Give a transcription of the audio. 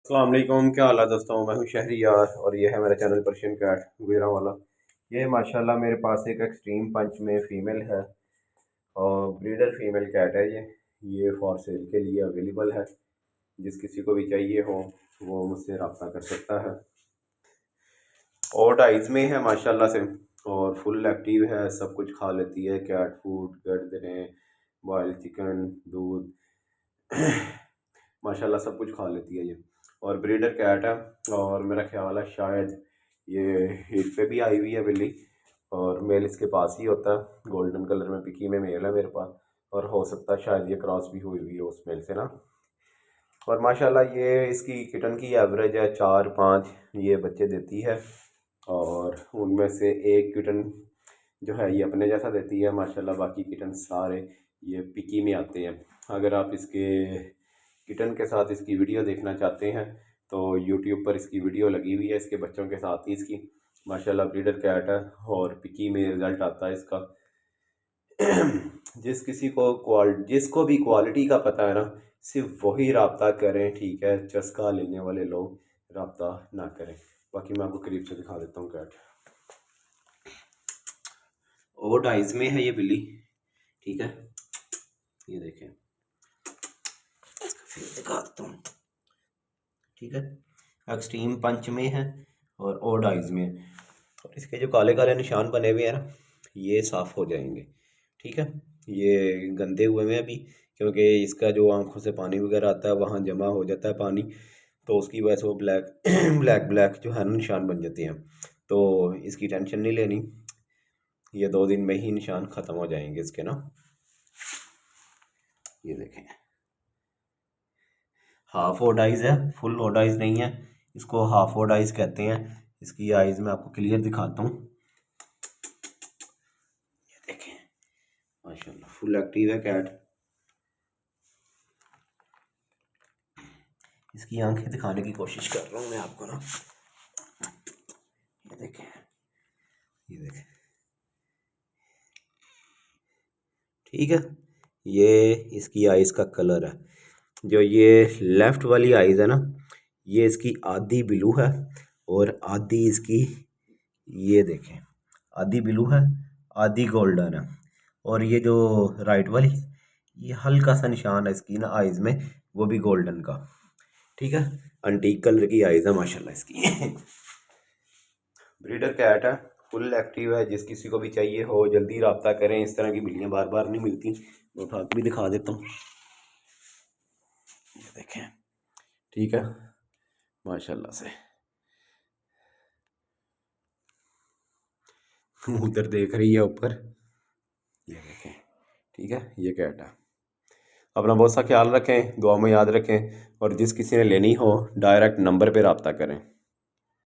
अस्सलाम वालेकुम, क्या हाल है दोस्तों। मैं हूं शहरियार और ये है मेरा चैनल पर्शियन कैट गुजरांवाला। ये माशाल्लाह मेरे पास एक एक्सट्रीम पंच में फ़ीमेल है और ब्रीडर फ़ीमेल कैट है। ये फॉर सेल के लिए अवेलेबल है। जिस किसी को भी चाहिए हो वो मुझसे रब्ता कर सकता है। और डाइज में है माशाल्लाह से और फुल एक्टिव है, सब कुछ खा लेती है। कैट फूड, गर्दनें, बॉयल चिकन, दूध माशाल्लाह सब कुछ खा लेती है ये। और ब्रीडर कैट है और मेरा ख्याल है शायद ये हीट पे भी आई हुई है बिल्ली। और मेल इसके पास ही होता है, गोल्डन कलर में पिकी में मेल है मेरे पास। और हो सकता है शायद ये क्रॉस भी हुई हुई है उस मेल से ना। और माशाल्लाह ये इसकी किटन की एवरेज है 4-5 ये बच्चे देती है। और उनमें से एक किटन जो है ये अपने जैसा देती है माशाल्लाह। बाकी किटन सारे ये पिकी में आते हैं। अगर आप इसके किटन के साथ इसकी वीडियो देखना चाहते हैं तो यूट्यूब पर इसकी वीडियो लगी हुई है इसके बच्चों के साथ ही इसकी। माशाल्लाह ब्रीडर कैट है और पिकी में रिज़ल्ट आता है इसका। जिसको भी क्वालिटी का पता है ना, सिर्फ वही रब्ता करें, ठीक है। चस्का लेने वाले लोग रब्ता ना करें। बाकी मैं आपको करीब से दिखा देता हूँ कैट। ओवर डाइज में है ये बिल्ली, ठीक है। ये देखें, फिर दिखा देता हूँ, ठीक है। एक्सट्रीम पंच में है और ओवर डाइज में है। और इसके जो काले काले निशान बने हुए हैं ना, ये साफ़ हो जाएंगे, ठीक है। ये गंदे हुए हैं अभी, क्योंकि इसका जो आंखों से पानी वगैरह आता है वहाँ जमा हो जाता है पानी, तो उसकी वजह से वो ब्लैक ब्लैक ब्लैक जो है ना निशान बन जाते हैं। तो इसकी टेंशन नहीं लेनी, ये 2 दिन में ही निशान ख़त्म हो जाएंगे इसके ना। ये देखें, हाफ ओडाइज है, फुल ओडाइज नहीं है। इसको हाफ ओडाइज कहते हैं। इसकी आइज़ मैं आपको क्लियर दिखाता हूँ। ये देखें, माशाल्लाह फुल एक्टिव है कैट। इसकी आंखें दिखाने की कोशिश कर रहा हूँ मैं आपको ना। ये देखें, ये देखें, ठीक है। ये इसकी आइज़ का कलर है। जो ये लेफ़्ट वाली आइज़ है ना, ये इसकी आधी ब्लू है और आधी इसकी, ये देखें, आधी ब्लू है आधी गोल्डन है। और ये जो राइट वाली, ये हल्का सा निशान है इसकी ना आइज़ में, वो भी गोल्डन का, ठीक है। अंटीक कलर की आइज़ है माशाल्लाह इसकी। ब्रीडर कैट है, फुल एक्टिव है। जिस किसी को भी चाहिए हो जल्दी रब्ता करें। इस तरह की बिल्लियाँ बार बार नहीं मिलती। मैं उठा के भी दिखा देता हूँ, ये देखें, ठीक है। माशाल्लाह से उधर देख रही है ऊपर, ये देखें, ठीक है। ये कैट है। अपना बहुत सा ख्याल रखें, दुआ में याद रखें। और जिस किसी ने लेनी हो डायरेक्ट नंबर पे रब्ता करें।